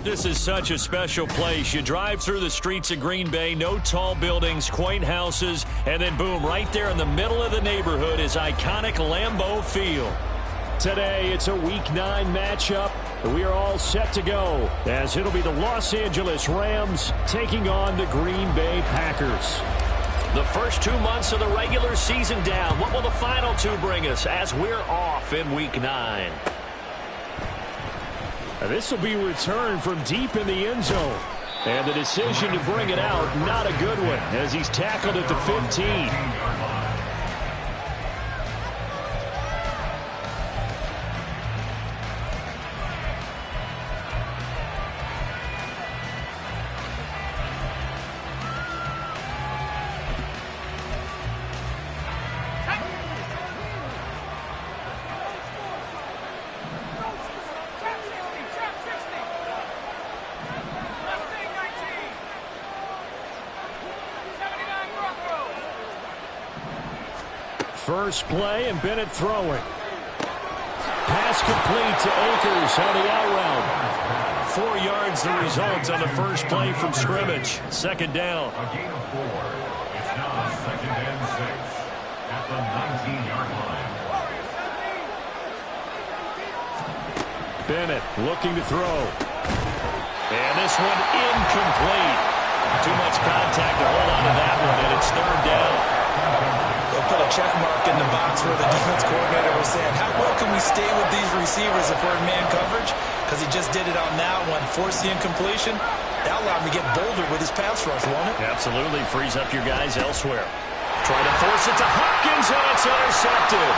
This is such a special place. You drive through the streets of Green Bay, no tall buildings, quaint houses, and then boom, right there in the middle of the neighborhood is iconic Lambeau Field. Today, it's a Week 9 matchup. We are all set to go as it'll be the Los Angeles Rams taking on the Green Bay Packers. The first 2 months of the regular season down. What will the final two bring us as we're off in Week 9? This will be returned from deep in the end zone. And the decision to bring it out, not a good one, as he's tackled at the 15. First play, and Bennett throwing. Pass complete to Akers on the out route. 4 yards the result on the first play from scrimmage. Second down. A gain of 4. It's now 2nd and 6 at the 19-yard line. Bennett looking to throw. And this one incomplete. Too much contact to hold on to that one, and it's third down. They'll put a check mark in the box where the defense coordinator was saying, how well can we stay with these receivers if we're in man coverage? Because he just did it on that one. Force the incompletion. That allowed him to get bolder with his pass rush, won't it? Absolutely. Frees up your guys elsewhere. Try to force it to Hopkins, and it's intercepted.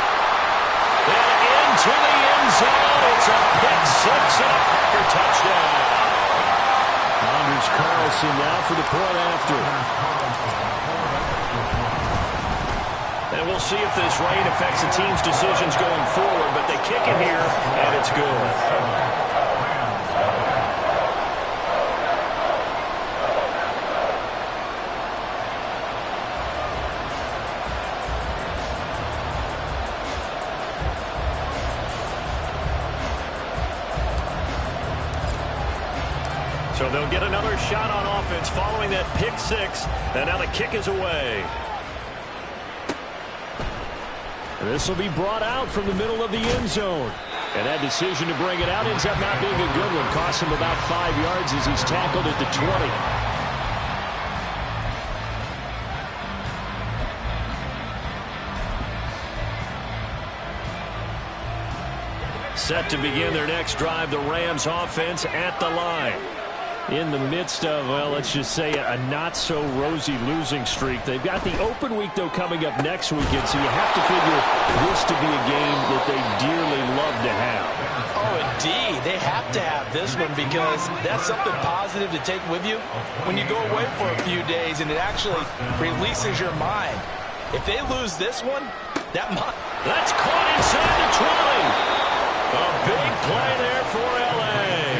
And into the end zone. It's a pick six and a Packer touchdown. Anders Carlson now for the point after. And we'll see if this rain affects the team's decisions going forward, but they kick it here, and it's good. So they'll get another shot on offense following that pick six, and now the kick is away. This will be brought out from the middle of the end zone. And that decision to bring it out ends up not being a good one. Costs him about 5 yards as he's tackled at the 20. Set to begin their next drive, the Rams offense at the line. In the midst of, well, let's just say a not-so-rosy losing streak. They've got the open week, though, coming up next weekend, so you have to figure this to be a game that they dearly love to have. Oh, indeed. They have to have this one because that's something positive to take with you when you go away for a few days, and it actually releases your mind. If they lose this one, that might... That's caught inside the 20. A big play there for L.A.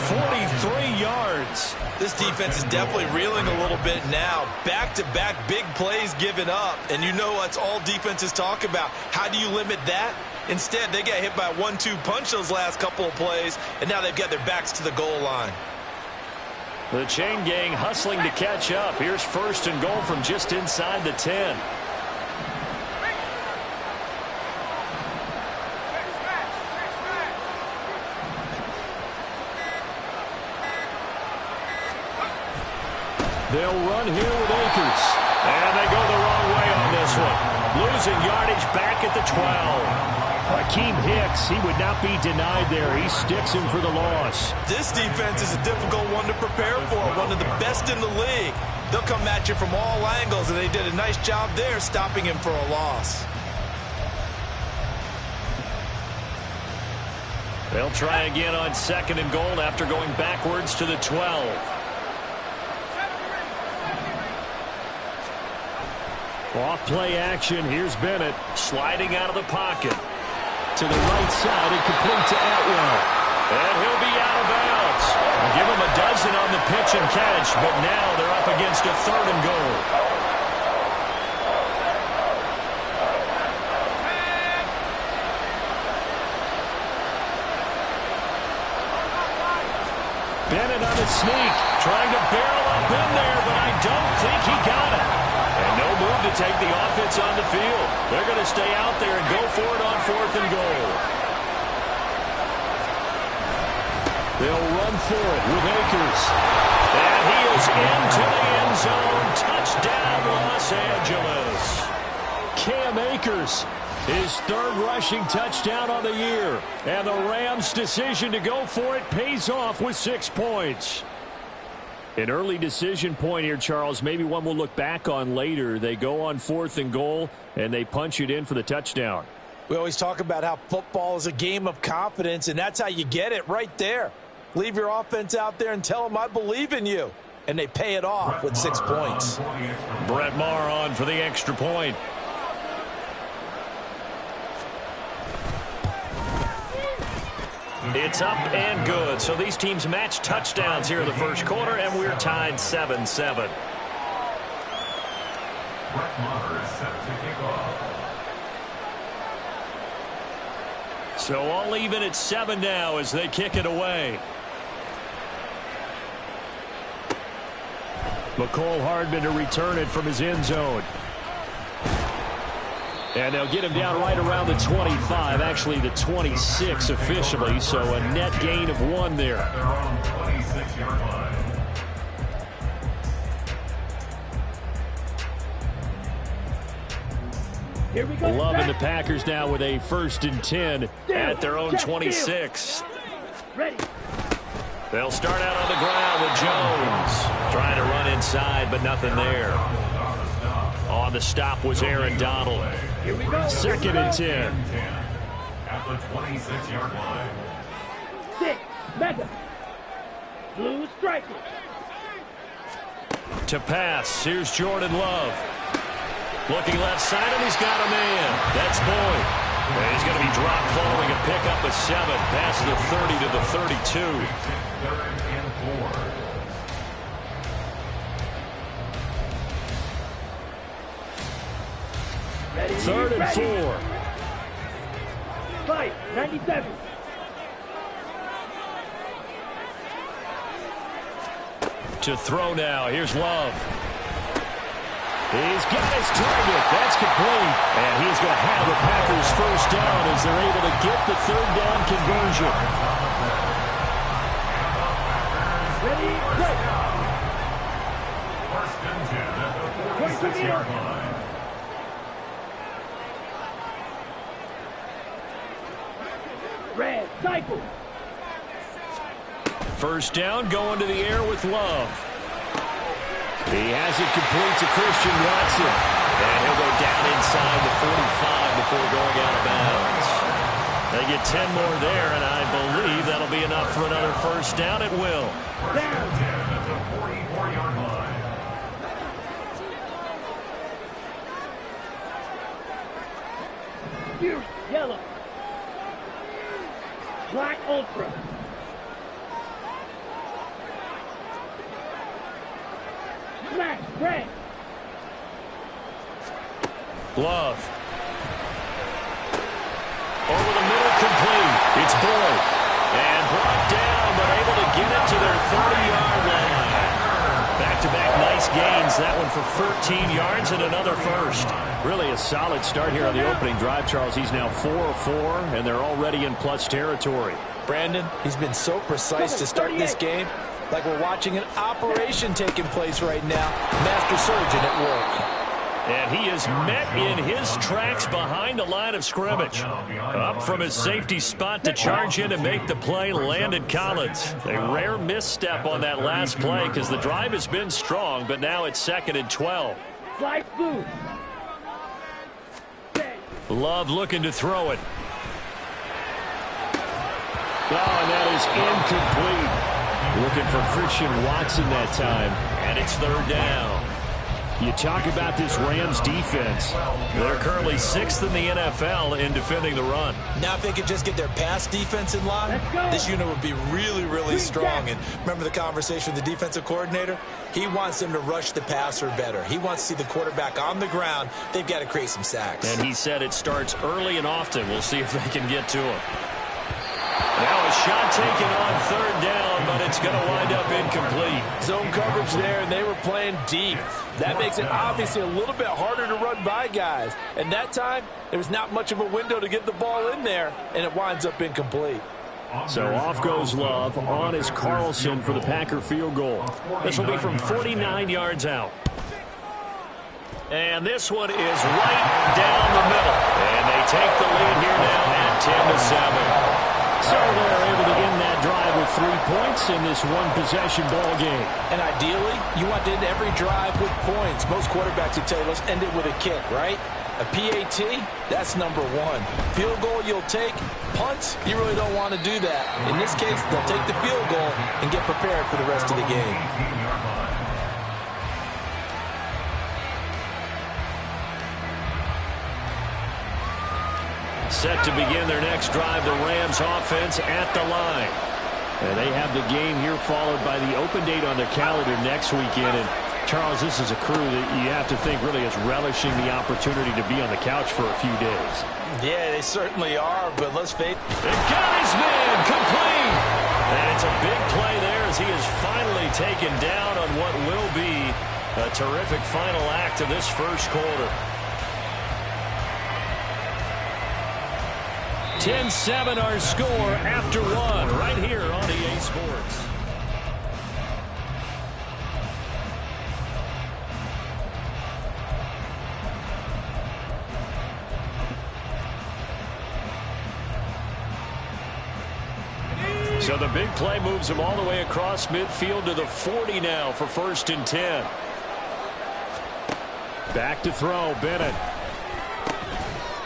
43 yards. This defense is definitely reeling a little bit now. Back-to-back big plays given up. And you know that's all defenses talk about. How do you limit that? Instead, they got hit by a 1-2 punch those last couple of plays, and now they've got their backs to the goal line. The chain gang hustling to catch up. Here's first and goal from just inside the 10. They'll run here with Akers. And they go the wrong way on this one. Losing yardage back at the 12. Akeem Hicks, he would not be denied there. He sticks him for the loss. This defense is a difficult one to prepare for. One of the best in the league. They'll come at you from all angles, and they did a nice job there stopping him for a loss. They'll try again on second and goal after going backwards to the 12. Off play action. Here's Bennett. Sliding out of the pocket. To the right side and complete to Atwell. And he'll be out of bounds. Give him a dozen on the pitch and catch, but now they're up against a third and goal. Bennett sneak. Trying to barrel up in there, but I don't think he got it. And no move to take the offense on the field. They're going to stay out there and go for it on 4th and goal. They'll run for it with Akers. And he is into the end zone. Touchdown, Los Angeles. Cam Akers, his 3rd rushing touchdown on the year. And the Rams' decision to go for it pays off with 6 points. An early decision point here, Charles. Maybe one we'll look back on later. They go on 4th and goal, and they punch it in for the touchdown. We always talk about how football is a game of confidence, and that's how you get it right there. Leave your offense out there and tell them, I believe in you. And they pay it off with 6 points. Brett Maher on for the extra point. It's up and good. So these teams match touchdowns here in the first quarter, and we're tied 7-7. Brett Maher is set to kick off. So all even at 7 now as they kick it away. McCole Hardman to return it from his end zone. And they'll get him down right around the 25, actually the 26 officially, so a net gain of 1 there. Their own 26-yard line. Love and the Packers now with a 1st and 10 at their own 26. Ready. They'll start out on the ground with Jones. Trying to run inside, but nothing there. On the stop was Aaron Donald. 2nd and 10. At the 26-yard line. 6. Mega. Blue striker. To pass, here's Jordan Love. Looking left side, and he's got a man. That's Boyd. And he's going to be dropped following a pickup of 7 past the 30 to the 32. 3rd and 4. Ready. 3rd and 4. Fight. 97. To throw now. Here's Love. He's got his target. That's complete. And he's going to have the Packers 1st down as they're able to get the 3rd down conversion. Ready. Go. 1st and 10 at the 46-yard line. Red cycle. 1st down, going to the air with Love. He has it complete to Christian Watson. And he'll go down inside the 45 before going out of bounds. They get 10 more there, and I believe that'll be enough for another 1st down. It will. 1st and 10 at the 44-yard line. Fierce yellow. Black ultra. Smash red. Love. Over the middle, complete. It's Boyd. And brought down, but able to get it to their 30-yard line. Back-to-back nice gains. That one for 13 yards and another 1st. Really a solid start here on the opening drive, Charles. He's now 4 of 4, and they're already in plus territory. Brandon, he's been so precise to start this game, like we're watching an operation taking place right now. Master surgeon at work. And he is met in his tracks behind the line of scrimmage. Up from his safety spot to charge in and make the play, Landon Collins. A rare misstep on that last play because the drive has been strong, but now it's 2nd and 12. Fly blue. Love looking to throw it. Oh, and that is incomplete. Looking for Christian Watson that time. And it's 3rd down. You talk about this Rams defense. They're currently 6th in the NFL in defending the run. Now if they could just get their pass defense in line, this unit would be really, really strong. And remember the conversation with the defensive coordinator? He wants them to rush the passer better. He wants to see the quarterback on the ground. They've got to create some sacks. And he said it starts early and often. We'll see if they can get to him. Now a shot taken on 3rd down down, but it's going to wind up incomplete. Zone coverage there, and they were playing deep. That makes it obviously a little bit harder to run by guys. And that time, there was not much of a window to get the ball in there, and it winds up incomplete. So off goes Love. On is Carlson for the Packer field goal. This will be from 49 yards out. And this one is right down the middle. And they take the lead here now at 10-7. So they're able to end that drive with 3 points in this one-possession ball game. And ideally, you want to end every drive with points. Most quarterbacks would tell you, let's end it with a kick, right? A PAT, that's number one. Field goal you'll take. Punts, you really don't want to do that. In this case, they'll take the field goal and get prepared for the rest of the game. Set to begin their next drive, the Rams offense at the line. And they have the game here followed by the open date on their calendar next weekend. And Charles, this is a crew that you have to think really is relishing the opportunity to be on the couch for a few days. Yeah, they certainly are, but let's face it. They've got his man complete. And it's a big play there as he is finally taken down on what will be a terrific final act of this first quarter. 10-7 our score after one right here on EA Sports. So the big play moves him all the way across midfield to the 40 now for 1st and 10. Back to throw, Bennett.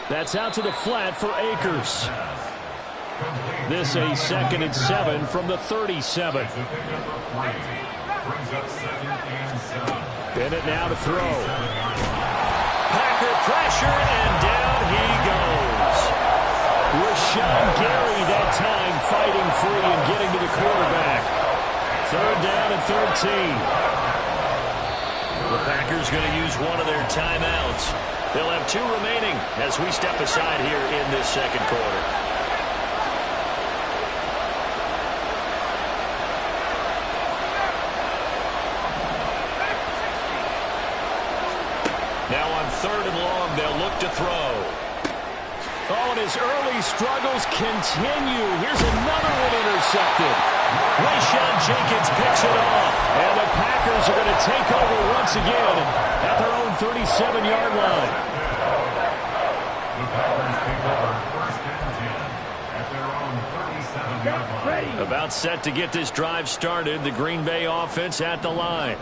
That's out to the flat for Akers. This a 2nd and 7 from the 37. Bennett now to throw. Packer pressure, and down he goes. Rashawn Gary that time fighting free and getting to the quarterback. 3rd down and 13. The Packers going to use one of their timeouts. They'll have 2 remaining as we step aside here in this second quarter. Now on 3rd and long, they'll look to throw. Oh, and his early struggles continue. Here's another one intercepted. Rashawn Jenkins picks it off. And the Packers are going to take over once again at their own 37-yard line. The Packers take over 1st and 10 at their own 37-yard line. About set to get this drive started, the Green Bay offense at the line.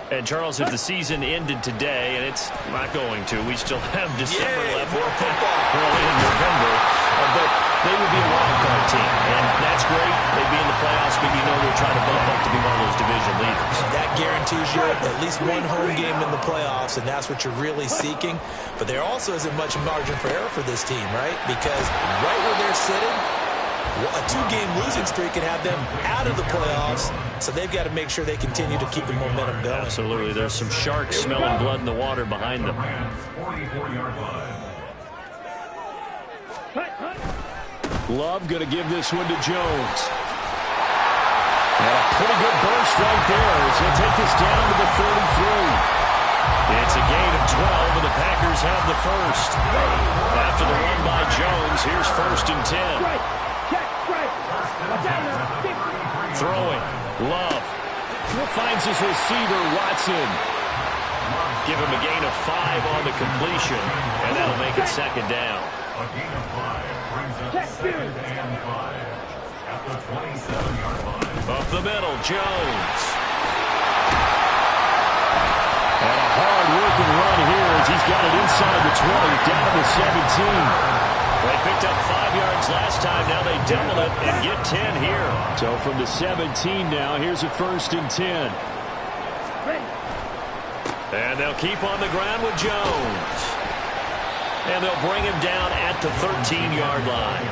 And, Charles, if the season ended today, and it's not going to, we still have December left. More football. Early in November. But they would be a wild card team. And that's great. They'd be in the playoffs, but you know they're trying to bump up to be one of those division leaders. That guarantees you at least one home game in the playoffs, and that's what you're really seeking. But there also isn't much margin for error for this team, right? Because right where they're sitting, a 2-game losing streak could have them out of the playoffs, so they've got to make sure they continue to keep the momentum going. Absolutely. There's some sharks smelling blood in the water behind them. 44-yard line. Love going to give this one to Jones. And a pretty good burst right there as he'll take this down to the 33. It's a gain of 12, and the Packers have the first. After the run by Jones, here's 1st and 10. Throwing. Love. Finds his receiver, Watson. Give him a gain of 5 on the completion, and that'll make it 2nd down. A gain of 5 brings up 2nd and 5 at the 27-yard line. Up the middle, Jones. And a hard-working run here as he's got it inside the 20, down to the 17. They picked up 5 yards last time. Now they double it and get 10 here. So from the 17 now, here's a 1st and 10. And they'll keep on the ground with Jones. And they'll bring him down at the 13-yard line.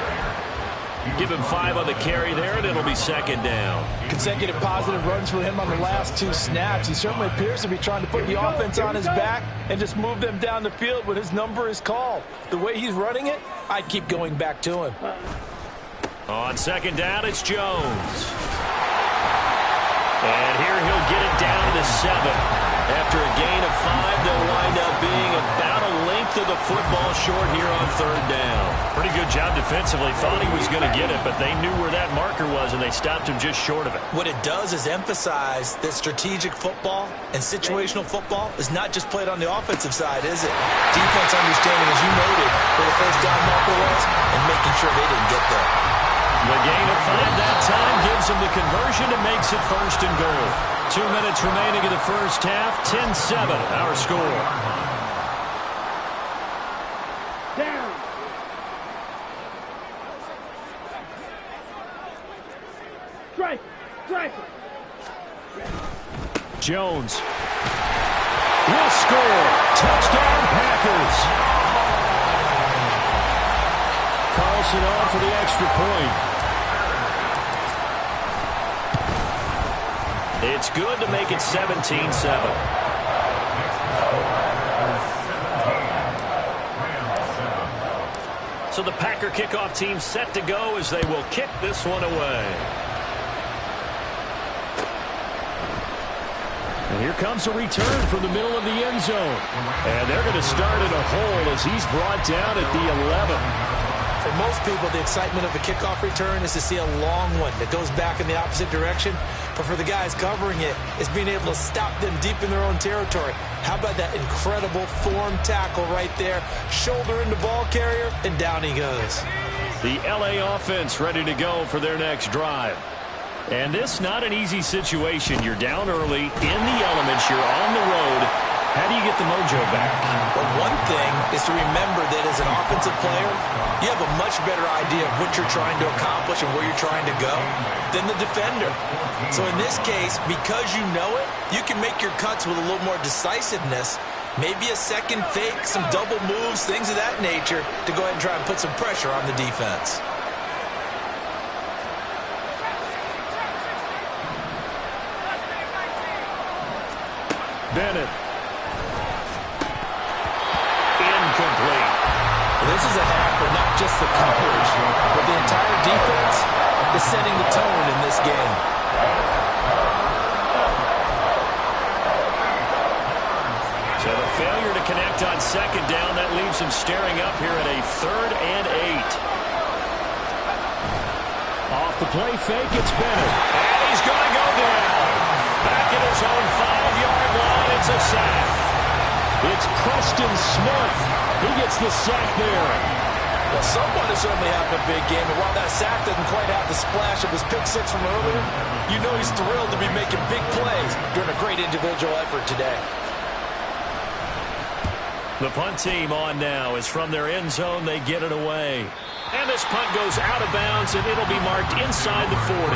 Give him 5 on the carry there, and it'll be 2nd down. Consecutive positive runs for him on the last 2 snaps. He certainly appears to be trying to put the offense on his back and just move them down the field when his number is called. The way he's running it, I'd keep going back to him. On 2nd down, it's Jones. And here he'll get it down to 7. After a gain of 5, they'll wind up being about a length of the football short here on 3rd down. Pretty good job defensively. Thought he was going to get it, but they knew where that marker was, and they stopped him just short of it. What it does is emphasize that strategic football and situational football is not just played on the offensive side, is it? Defense understanding, as you noted, where the first down marker was and making sure they didn't get there. The gain of 5 that time gives him the conversion and makes it 1st and goal. 2 minutes remaining in the first half. 10-7 our score. Down. Strike. Strike. Jones will score. Touchdown Packers. Carlson on for the extra point. It's good to make it 17-7. So the Packer kickoff team set to go as they will kick this one away. And here comes a return from the middle of the end zone. And they're going to start in a hole as he's brought down at the 11. For most people, the excitement of a kickoff return is to see a long one that goes back in the opposite direction. But for the guys covering it, it's being able to stop them deep in their own territory. How about that incredible form tackle right there? Shoulder into ball carrier, and down he goes. The LA offense ready to go for their next drive. And this not an easy situation. You're down early, in the elements, you're on the road. How do you get the mojo back? Well, one thing is to remember that as an offensive player, you have a much better idea of what you're trying to accomplish and where you're trying to go than the defender. So in this case, because you know it, you can make your cuts with a little more decisiveness, maybe a second fake, some double moves, things of that nature, to go ahead and try and put some pressure on the defense. Bennett. Incomplete. This is a half for not just the coverage, but the entire defense is setting the tone in this game. So the failure to connect on 2nd down, that leaves him staring up here at a 3rd and 8. Off the play fake, it's Bennett. And he's going to go down. Back at his own 5-yard line, it's a sack. It's Preston Smith. He gets the sack there. Well, someone is certainly having a big game, and while that sack doesn't quite have the splash of his pick 6 from earlier, you know he's thrilled to be making big plays during a great individual effort today. The punt team on now is from their end zone. They get it away. And this punt goes out of bounds, and it'll be marked inside the 40.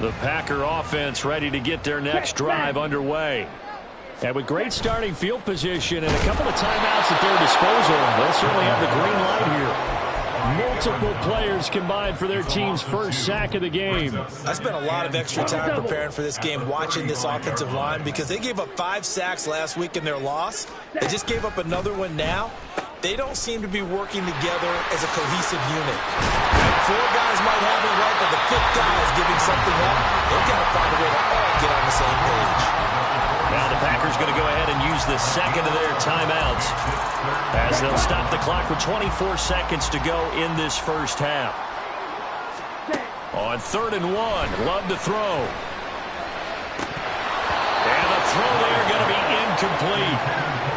The Packer offense ready to get their next drive underway. And with great starting field position and a couple of timeouts at their disposal, they'll certainly have the green light here. Multiple players combined for their team's first sack of the game. I spent a lot of extra time preparing for this game, watching this offensive line, because they gave up 5 sacks last week in their loss. They just gave up another one now. They don't seem to be working together as a cohesive unit. 4 guys might have it right, but the 5th guy is giving something up. They've got to find a way to all get on the same page. Now the Packers going to go ahead and use the second of their timeouts as they'll stop the clock with 24 seconds to go in this first half. On 3rd and 1, Love to throw. And the throw there going to be incomplete.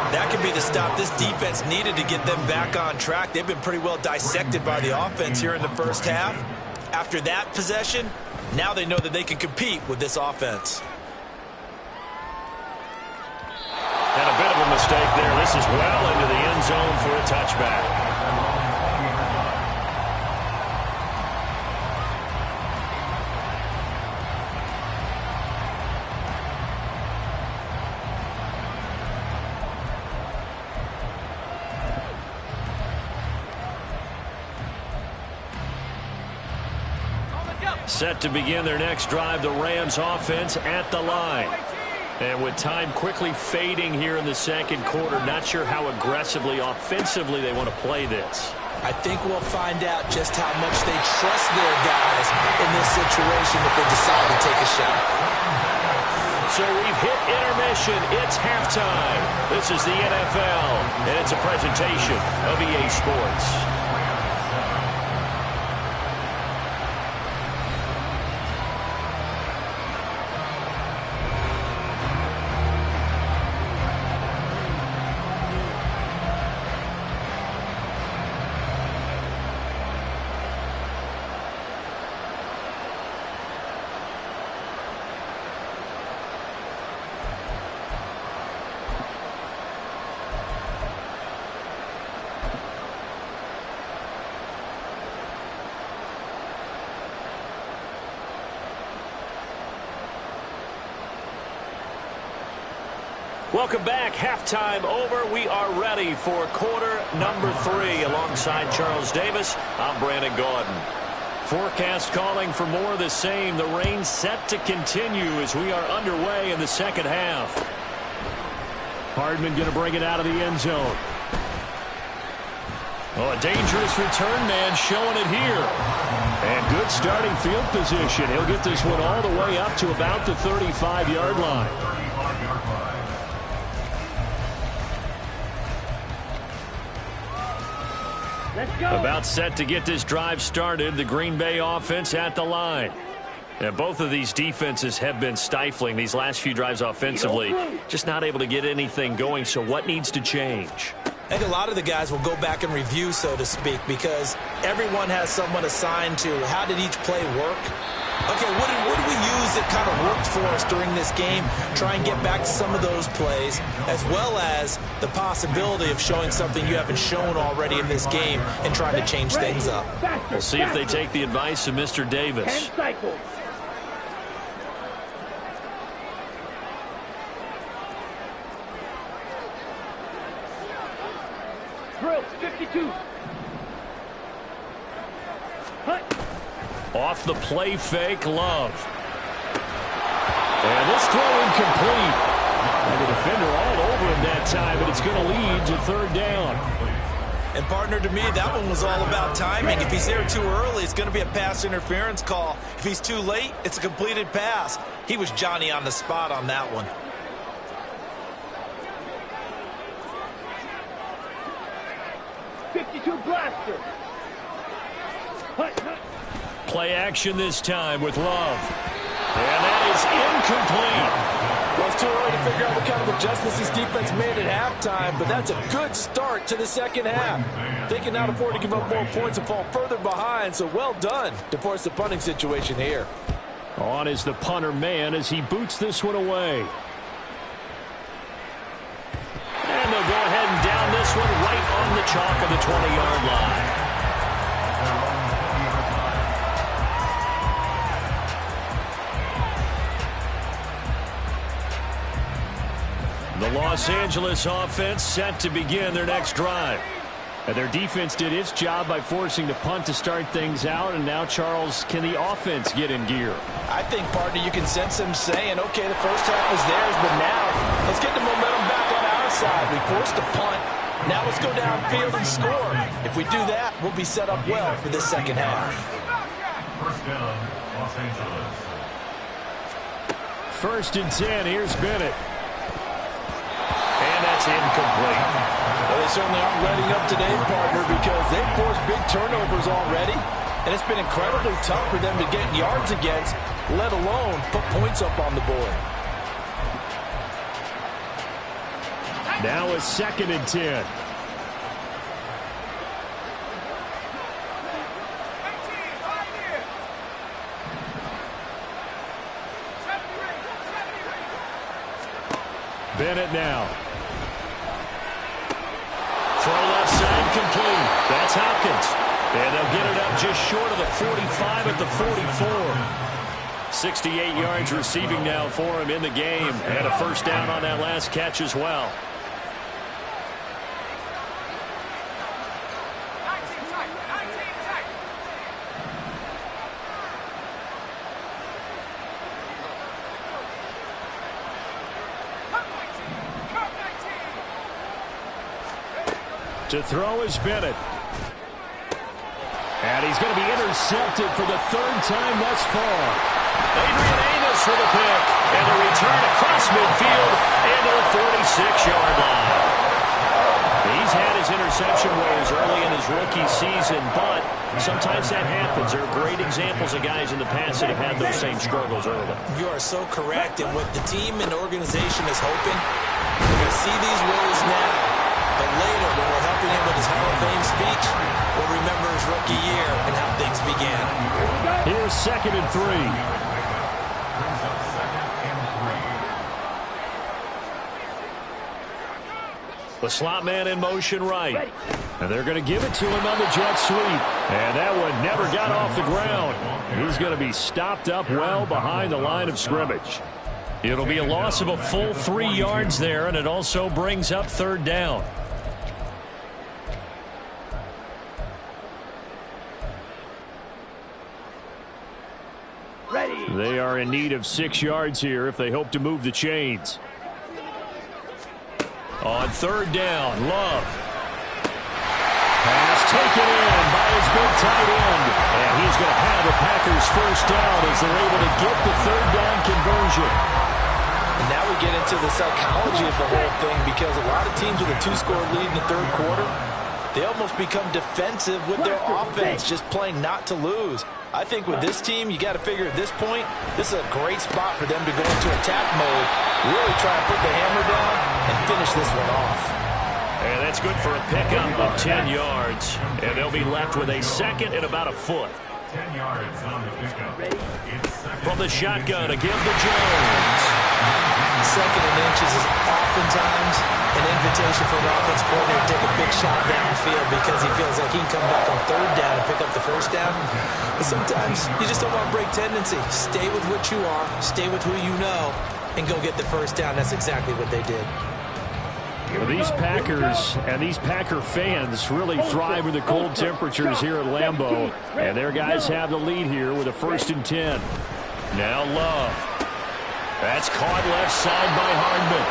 That could be the stop this defense needed to get them back on track. They've been pretty well dissected by the offense here in the first half. After that possession, now they know that they can compete with this offense. And a bit of a mistake there. This is well into the end zone for a touchback. Set to begin their next drive, the Rams offense at the line. And with time quickly fading here in the second quarter, not sure how aggressively, offensively they want to play this. I think we'll find out just how much they trust their guys in this situation if they decide to take a shot. So we've hit intermission. It's halftime. This is the NFL, and it's a presentation of EA Sports. Welcome back. Halftime over. We are ready for quarter number 3. Alongside Charles Davis, I'm Brandon Gaudin. Forecast calling for more of the same. The rain set to continue as we are underway in the second half. Hardman going to bring it out of the end zone. Oh, a dangerous return man showing it here. And good starting field position. He'll get this one all the way up to about the 35-yard line. About set to get this drive started. The Green Bay offense at the line. And both of these defenses have been stifling these last few drives offensively. Just not able to get anything going. So what needs to change? I think a lot of the guys will go back and review, so to speak, because everyone has someone assigned to how did each play work. Okay, what did we use that kind of worked for us during this game? Try and get back to some of those plays, as well as the possibility of showing something you haven't shown already in this game and trying to change things up. We'll see if they take the advice of Mr. Davis. 10 cycles. Drill, 52. Hunt. Off the play fake, Love. And this throw incomplete. And the defender all over him that time, but it's going to lead to third down. And, partner, to me, that one was all about timing. If he's there too early, it's going to be a pass interference call. If he's too late, it's a completed pass. He was Johnny on the spot on that one. Blaster. Play action this time with Love. And that is incomplete. Well, it's too early to figure out what kind of adjustments this defense made at halftime, but that's a good start to the second half. They can now afford to give up more points and fall further behind, so well done to force the punting situation here. On is the punter man as he boots this one away. And they'll go ahead and down this one right on the chalk of the 20-yard line. The Los Angeles offense set to begin their next drive. And their defense did its job by forcing the punt to start things out. And now, Charles, can the offense get in gear? I think, partner, you can sense them saying, okay, the first half was theirs, but now let's get the momentum back on our side. We forced the punt. Now let's go downfield and score. If we do that, we'll be set up well for this second half. First down, Los Angeles. 1st and 10. Here's Bennett. And that's incomplete. Well, they certainly aren't letting up today, partner, because they've forced big turnovers already. And it's been incredibly tough for them to get yards against, let alone put points up on the board. Now a 2nd and 10. Bennett now. Throw left side complete. That's Hopkins. And they'll get it up just short of the 45 at the 44. 68 yards receiving now for him in the game. And a first down on that last catch as well. To throw is Bennett. And he's going to be intercepted for the third time thus far. Adrian Amos for the pick. And a return across midfield into the 46-yard line. He's had his interception woes early in his rookie season, but sometimes that happens. There are great examples of guys in the past that have had those same struggles early. You are so correct. And what the team and organization is hoping, we're going to see these woes now. But later, when we're helping him with his Hall of Fame speech, we'll remember his rookie year and how things began. Here's 2nd and 3. Brings up 2nd and 3. The slot man in motion right. And they're going to give it to him on the jet sweep. And that one never got off the ground. He's going to be stopped up well behind the line of scrimmage. It'll be a loss of a full 3 yards there, and it also brings up 3rd down. They are in need of 6 yards here if they hope to move the chains. On 3rd down, Love. Pass taken in by his big tight end. And he's going to have the Packers first down as they're able to get the 3rd down conversion. And now we get into the psychology of the whole thing, because a lot of teams with a 2-score lead in the 3rd quarter, they almost become defensive with their offense, just playing not to lose. I think with this team, you got to figure at this point, this is a great spot for them to go into attack mode, really try to put the hammer down and finish this one off. And that's good for a pickup of 10 yards. And they'll be left with a 2nd and about a foot. 10 yards on the pickup. From the shotgun, again to Jones. 2nd and inches is oftentimes an invitation for an offense coordinator to take a big shot downfield because he feels like he can come back on 3rd down and pick up the 1st down. But sometimes you just don't want to break tendency. Stay with what you are, stay with who you know, and go get the 1st down. That's exactly what they did. Well, these Packers and these Packer fans really thrive in the cold temperatures here at Lambeau. And their guys have the lead here with a 1st and 10. Now Love. That's caught left side by Hardman.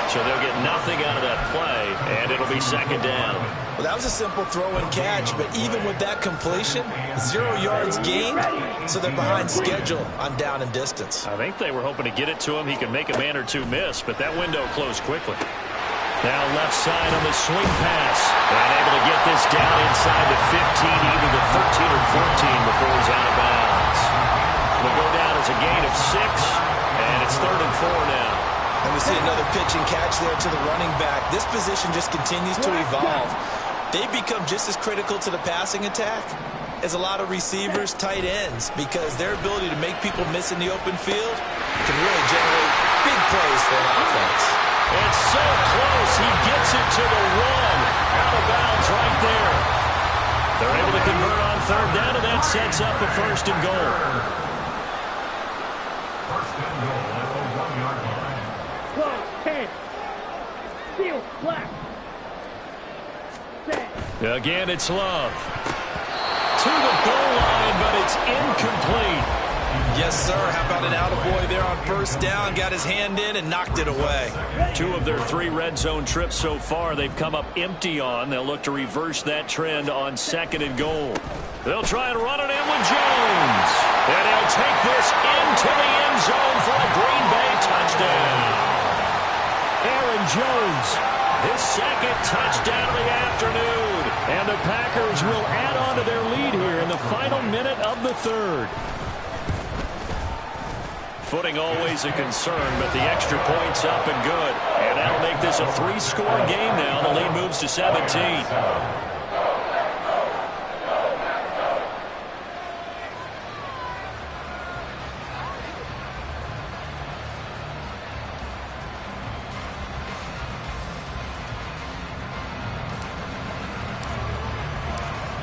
So they'll get nothing out of that play, and it'll be 2nd down. Well, that was a simple throw and catch, but even with that completion, 0 yards gained, so they're behind schedule on down and distance. I think they were hoping to get it to him. He could make a man or two miss, but that window closed quickly. Now left side on the swing pass. And able to get this down inside the 15, either the 13 or 14 before he's out of bounds. It'll go down as a gain of 6, and it's 3rd and 4 now. And we see another pitch and catch there to the running back. This position just continues to evolve. They become just as critical to the passing attack as a lot of receivers, tight ends, because their ability to make people miss in the open field can really generate big plays for an offense. It's so close. He gets it to the 1. Out of bounds right there. They're able to convert on 3rd down, and that sets up a 1st and goal. 1st and goal at the 1-yard line. 12, 10. Field, black. Set. Again, it's Love. To the goal line, but it's incomplete. Yes, sir. How about an attaboy there on 1st down? Got his hand in and knocked it away. 2 of their 3 red zone trips so far they've come up empty on. They'll look to reverse that trend on 2nd and goal. They'll try and run it in with Jones. And he'll take this into the end zone for a Green Bay touchdown. Aaron Jones, His 2nd touchdown of the afternoon. and the Packers will add on to their lead here in the final minute of the 3rd. Footing always a concern, but the extra point's up and good. And that'll make this a 3-score game now. The lead moves to 17.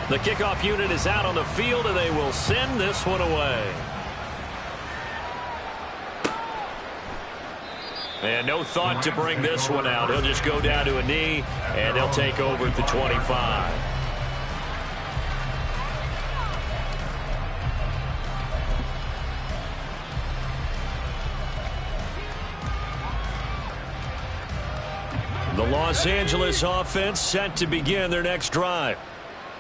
The kickoff unit is out on the field, and they will send this one away. And no thought to bring this one out. He'll just go down to a knee, and they'll take over at the 25. The long Los Angeles offense set to begin their next drive.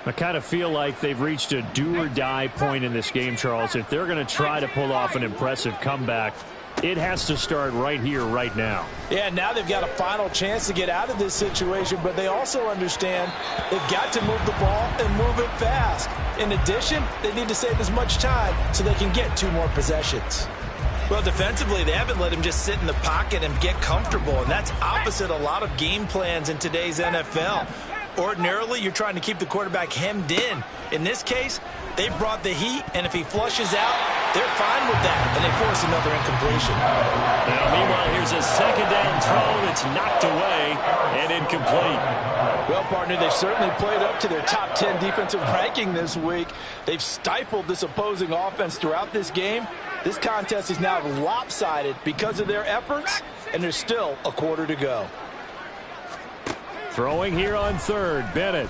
I kind of feel like they've reached a do-or-die point in this game, Charles. If they're going to try to pull off an impressive comeback, it has to start right here, right now. Yeah, now they've got a final chance to get out of this situation, but they also understand they've got to move the ball and move it fast. In addition, they need to save as much time so they can get 2 more possessions. Well, defensively, they haven't let him just sit in the pocket and get comfortable, and that's opposite a lot of game plans in today's NFL. Ordinarily, you're trying to keep the quarterback hemmed in. In this case, they brought the heat, and if he flushes out, they're fine with that, and they force another incompletion. Now, meanwhile, here's a second down throw that's knocked away and incomplete. Well, partner, they've certainly played up to their top 10 defensive ranking this week. They've stifled this opposing offense throughout this game. This contest is now lopsided because of their efforts, and there's still a quarter to go. Throwing here on third, Bennett.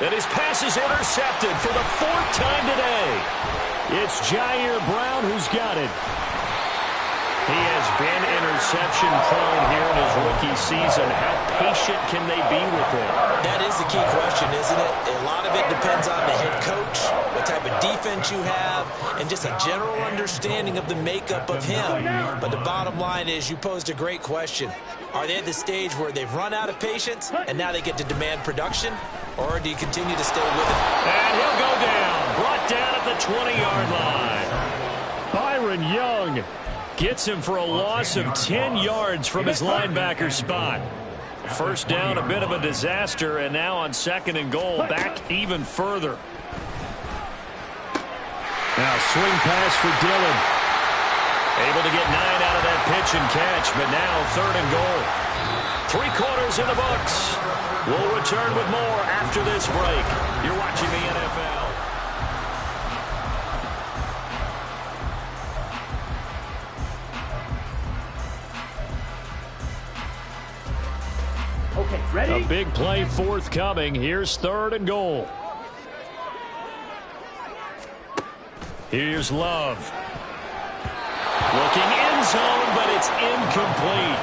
And his pass is intercepted for the 4th time today. It's Jair Brown who's got it. He has been interception prone here in his rookie season. How patient can they be with him? That is the key question, isn't it? A lot of it depends on the head coach, what type of defense you have, and just a general understanding of the makeup of him. But the bottom line is you posed a great question. Are they at the stage where they've run out of patience and now they get to demand production? Or do you continue to stay with it? And he'll go down. Brought down at the 20-yard line. Byron Young gets him for a loss of 10 yards from his linebacker spot. First down, a bit of a disaster, and now on 2nd and goal, back even further. Now swing pass for Dillon. Able to get 9 out of that pitch and catch, but now 3rd and goal. 3 quarters in the books. We'll return with more after this break. You're watching the NFL. Okay, ready? A big play forthcoming. Here's 3rd and goal. Here's Love. Looking end zone, but it's incomplete.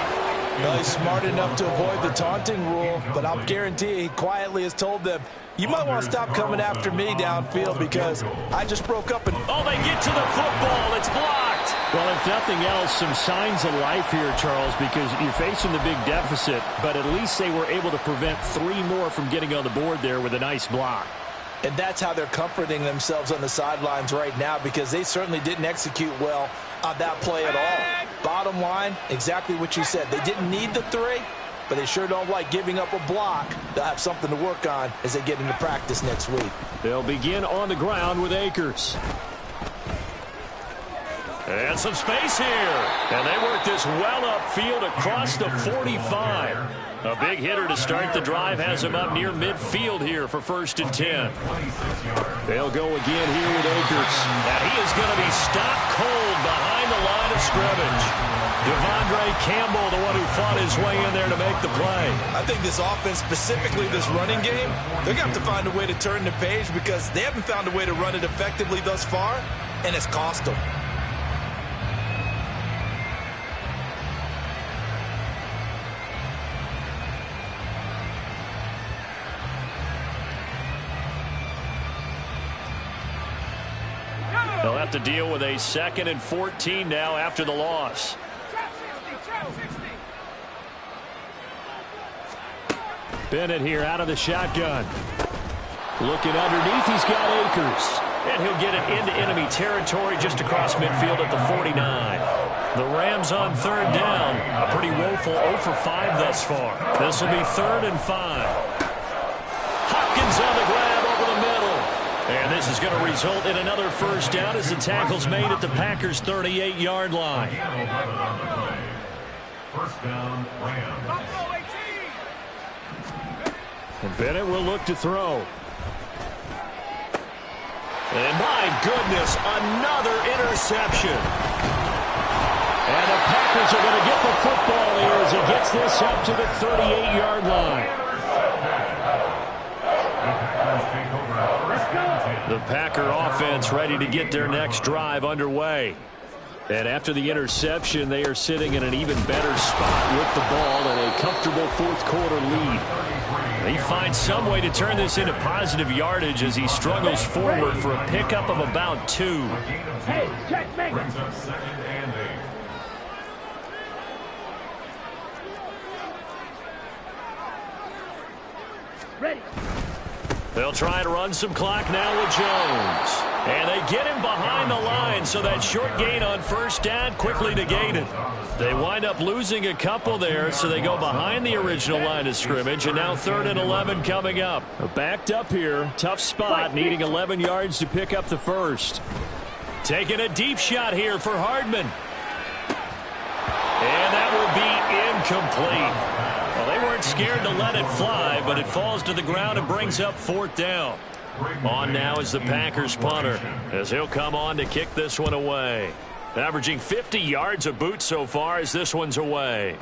Well, he's smart enough to avoid the taunting rule, but I'll guarantee he quietly has told them, you might want to stop coming after me downfield because I just broke up and... Oh, they get to the football. It's blocked. Well, if nothing else, some signs of life here, Charles, because you're facing the big deficit, but at least they were able to prevent 3 more from getting on the board there with a nice block. And that's how they're comforting themselves on the sidelines right now because they certainly didn't execute well on that play at all. Bottom line, exactly what you said. They didn't need the 3, but they sure don't like giving up a block. They'll have something to work on as they get into practice next week. They'll begin on the ground with Akers. And some space here. And they work this well upfield across the 45. A big hitter to start the drive has him up near midfield here for 1st and 10. They'll go again here with Akers. And he is going to be stopped cold behind the line of scrimmage. Devondre Campbell, the one who fought his way in there to make the play. I think this offense, specifically this running game, they're going to have to find a way to turn the page because they haven't found a way to run it effectively thus far, and it's cost them. They'll have to deal with a 2nd and 14 now after the loss. Bennett here out of the shotgun. Looking underneath, he's got Akers. And he'll get it into enemy territory just across midfield at the 49. The Rams on 3rd down. A pretty woeful 0 for 5 thus far. This will be 3rd and 5. Hopkins on the grab over the middle. And this is going to result in another 1st down as the tackle's made at the Packers' 38-yard line. 1st down, Rams. And Bennett will look to throw. And my goodness, another interception. And the Packers are going to get the football here as he gets this up to the 38-yard line. The Packer offense ready to get their next drive underway. And after the interception, they are sitting in an even better spot with the ball and a comfortable fourth-quarter lead. He finds some way to turn this into positive yardage as he struggles forward for a pickup of about 2. Hey, check, make it. Brings up 2nd and 8. Ready. They'll try to run some clock now with Jones. And they get him behind the line, so that short gain on first down quickly negated. They wind up losing a couple there, so they go behind the original line of scrimmage, and now 3rd and 11 coming up. Backed up here, tough spot, needing 11 yards to pick up the first. Taking a deep shot here for Hardman. And that will be incomplete. Well, they weren't scared to let it fly, but it falls to the ground and brings up 4th down. On now is the Packers punter, as he'll come on to kick this one away. Averaging 50 yards a boot so far as this one's away.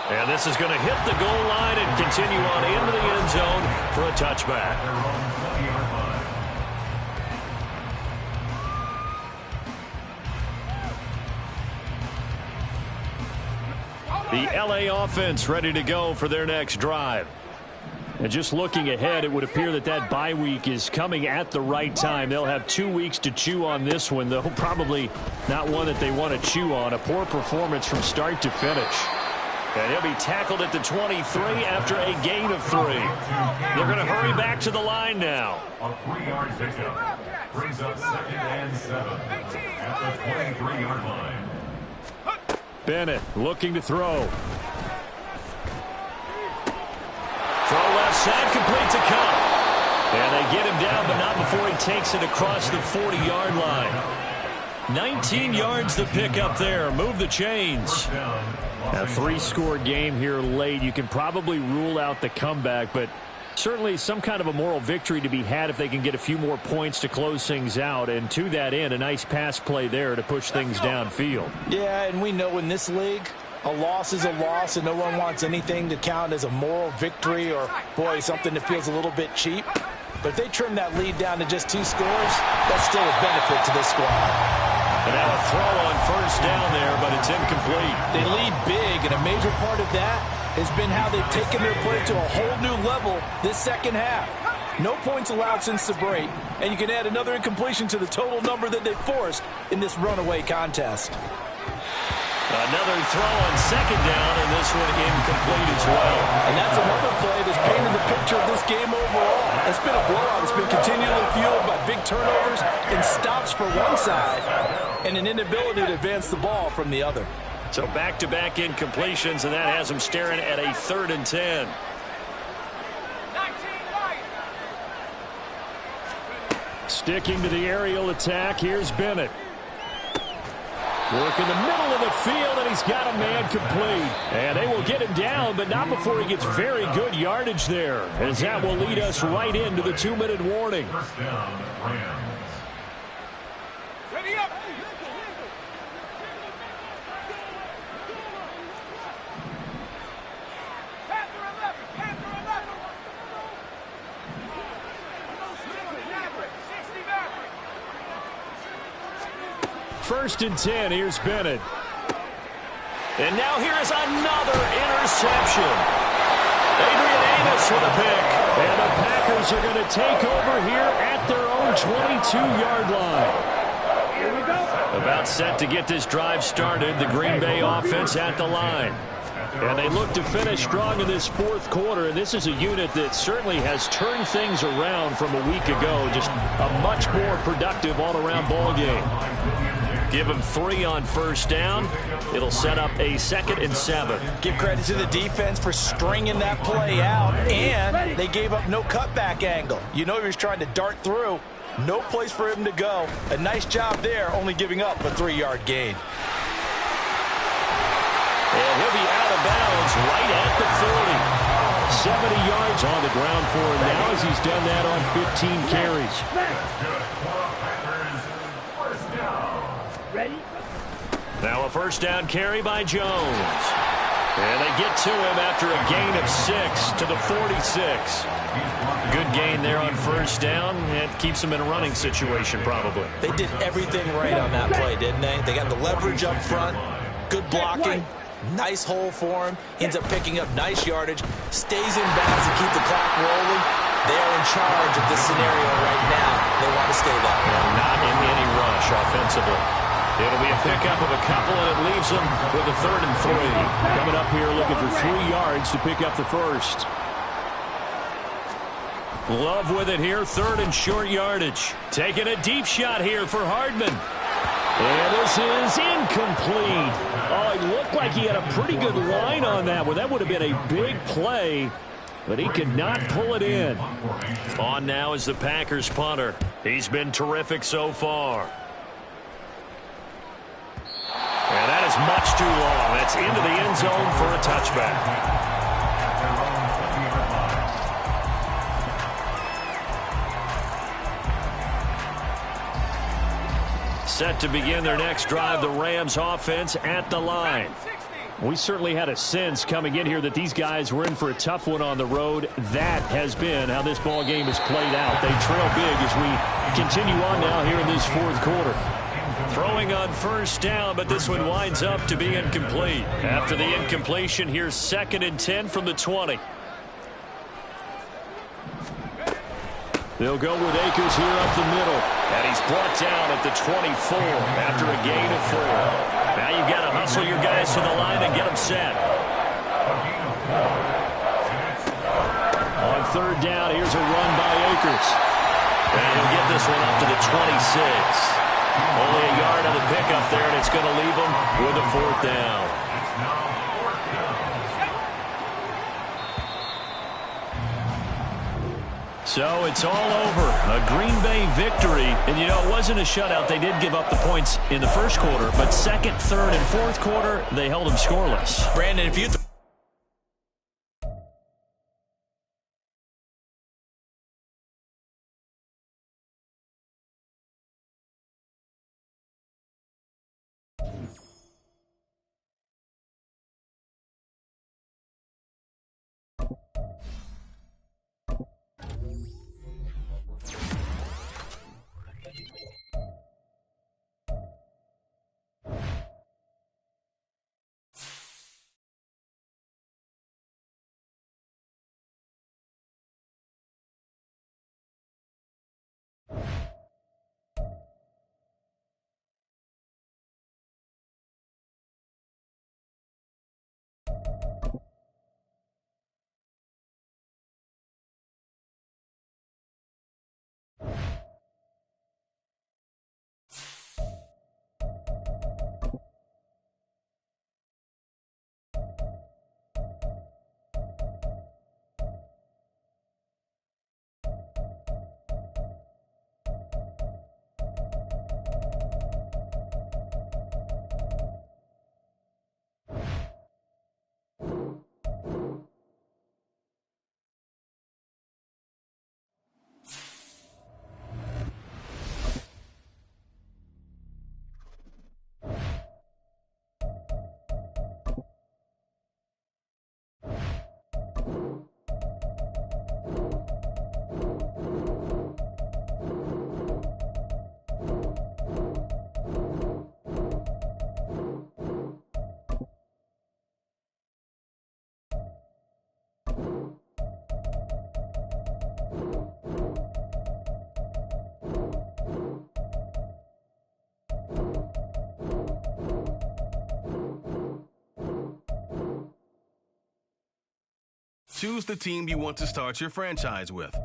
And this is going to hit the goal line and continue on into the end zone for a touchback. The LA offense ready to go for their next drive. And just looking ahead, it would appear that that bye week is coming at the right time. They'll have 2 weeks to chew on this one, though probably not one that they want to chew on. A poor performance from start to finish. And he'll be tackled at the 23 after a gain of 3. They're going to hurry back to the line now. A 3-yard pickup brings up 2nd and 7 at the 23-yard line. Bennett looking to throw. Throw left side, complete to Kupp. And they get him down, but not before he takes it across the 40-yard line. 19 yards to pick up there. Move the chains. A 3-score game here late. You can probably rule out the comeback, but certainly some kind of a moral victory to be had if they can get a few more points to close things out. And to that end, a nice pass play there to push things downfield. Yeah, and we know in this league, a loss is a loss, and no one wants anything to count as a moral victory or, boy, something that feels a little bit cheap. But if they trim that lead down to just 2 scores, that's still a benefit to this squad. And now a throw on first down there, but it's incomplete. They lead big, and a major part of that has been how they've taken their play to a whole new level this second half. No points allowed since the break, and you can add another incompletion to the total number that they forced in this runaway contest. Another throw on second down, and this one incomplete as well. And that's another play that's painted the picture of this game overall. It's been a blowout. It's been continually fueled by big turnovers and stops for one side and an inability to advance the ball from the other. So back-to-back incompletions, and that has them staring at a 3rd and 10. Sticking to the aerial attack, here's Bennett. Work in the middle of the field, and he's got a man complete. And they will get him down, but not before he gets very good yardage there, as that will lead us right into the 2-minute warning. First down, Rams. Ready up. First and 10, here's Bennett. And now here is another interception. Adrian Amos with a pick. And the Packers are going to take over here at their own 22-yard line. Here we go. About set to get this drive started, the Green Bay offense at the line. And they look to finish strong in this 4th quarter, and this is a unit that certainly has turned things around from a week ago. Just a much more productive all-around ball game. Give them 3 on first down. It'll set up a 2nd and 7. Give credit to the defense for stringing that play out, and they gave up no cutback angle. You know he was trying to dart through. No place for him to go. A nice job there, only giving up a 3-yard gain. And he'll be out of bounds right at the 40. 70 yards on the ground for him now as he's done that on 15 carries. Ready? Now a first down carry by Jones. And they get to him after a gain of 6 to the 46. Good gain there on first down. It keeps them in a running situation probably. They did everything right on that play, didn't they? They got the leverage up front, good blocking, nice hole for him, ends up picking up nice yardage, stays in bounds to keep the clock rolling. They are in charge of this scenario right now. They want to stay that way. Not in any rush offensively. It'll be a pickup of a couple, and it leaves them with a 3rd and 3. Coming up here looking for 3 yards to pick up the first. Love with it here, 3rd and short yardage. Taking a deep shot here for Hardman. And this is incomplete. Oh, it looked like he had a pretty good line on that one. That would have been a big play, but he could not pull it in. On now is the Packers punter. He's been terrific so far. And that is much too long. That's into the end zone for a touchback. Set to begin their next drive, the Rams offense at the line. We certainly had a sense coming in here that these guys were in for a tough one on the road. That has been how this ball game has played out. They trail big as we continue on now here in this 4th quarter. Throwing on first down, but this one winds up to be incomplete. After the incompletion, here's 2nd and 10 from the 20. They'll go with Akers here up the middle. And he's brought down at the 24 after a gain of 4. Now you've got to hustle your guys to the line and get them set. On 3rd down, here's a run by Akers. And he'll get this one up to the 26. Only a yard on the pickup there, and it's going to leave him with a 4th down. So it's all over. A Green Bay victory. And, you know, it wasn't a shutout. They did give up the points in the first quarter. But 2nd, 3rd, and 4th quarter, they held them scoreless. Brandon, if you... Choose the team you want to start your franchise with.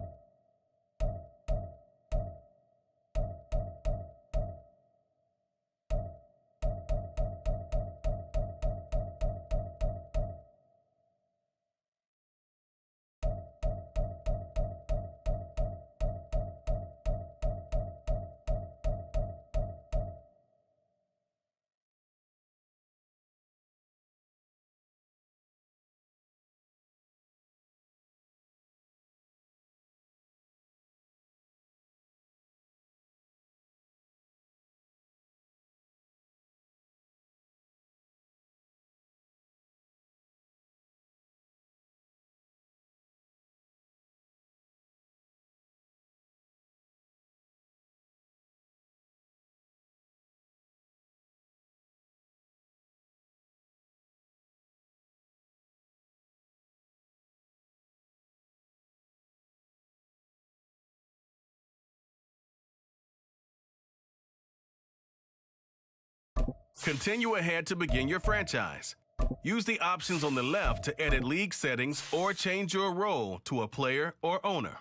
Continue ahead to begin your franchise. Use the options on the left to edit league settings or change your role to a player or owner.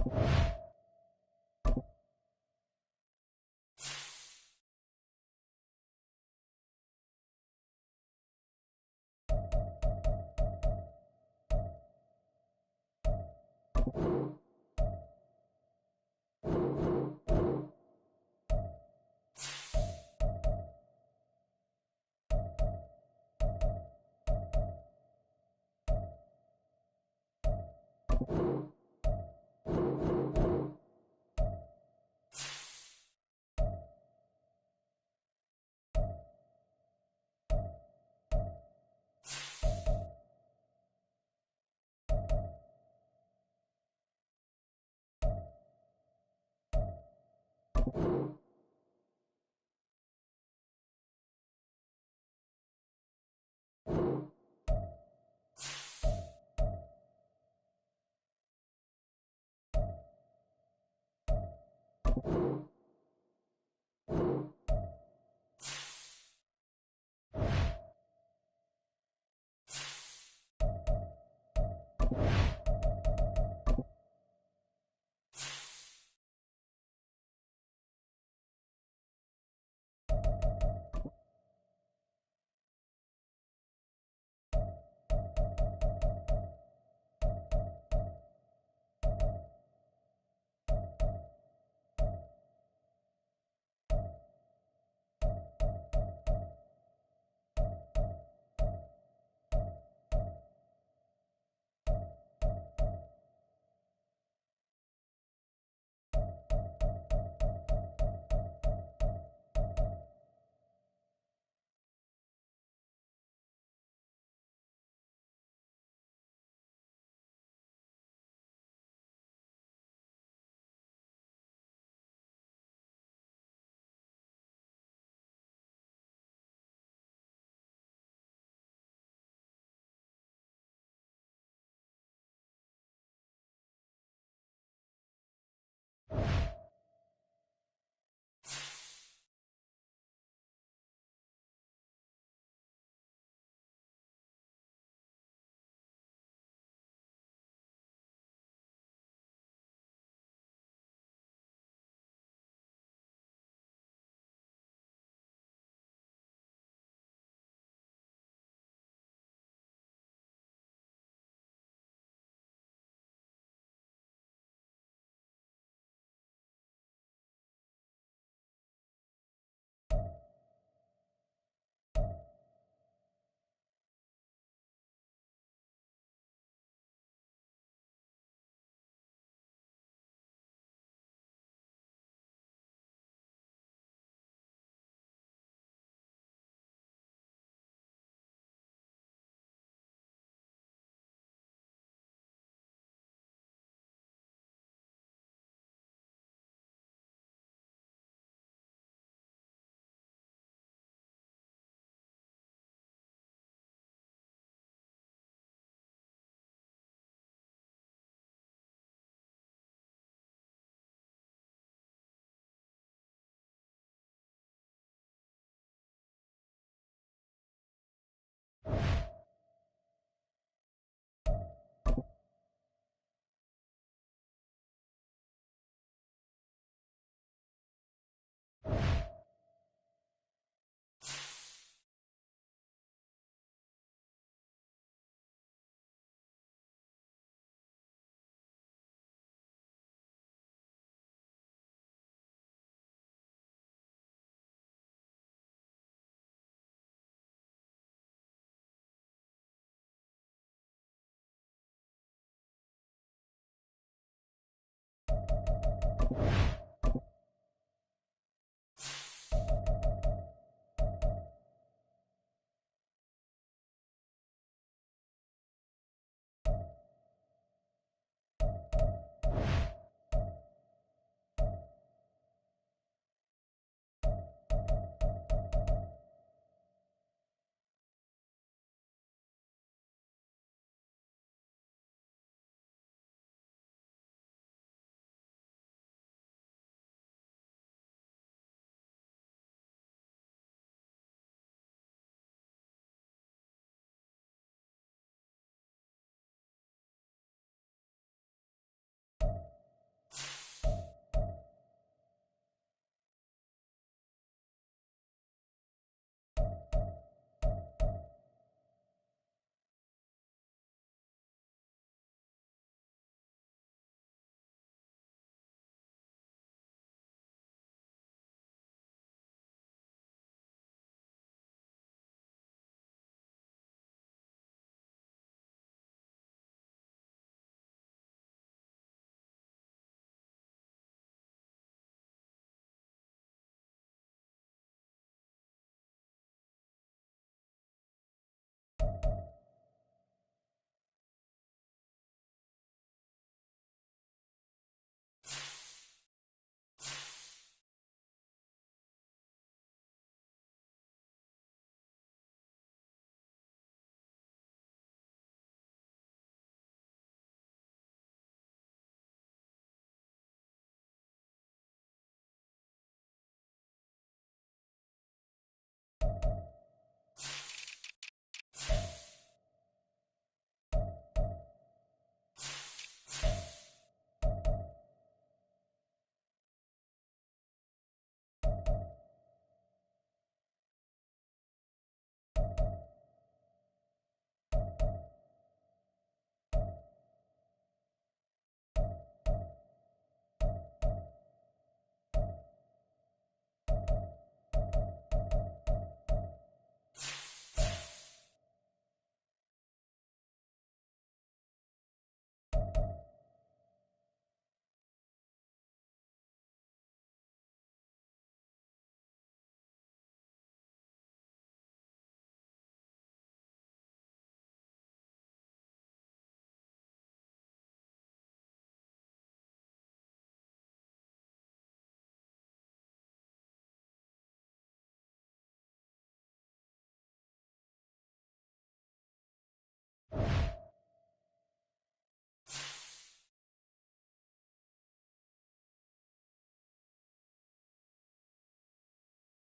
Ready?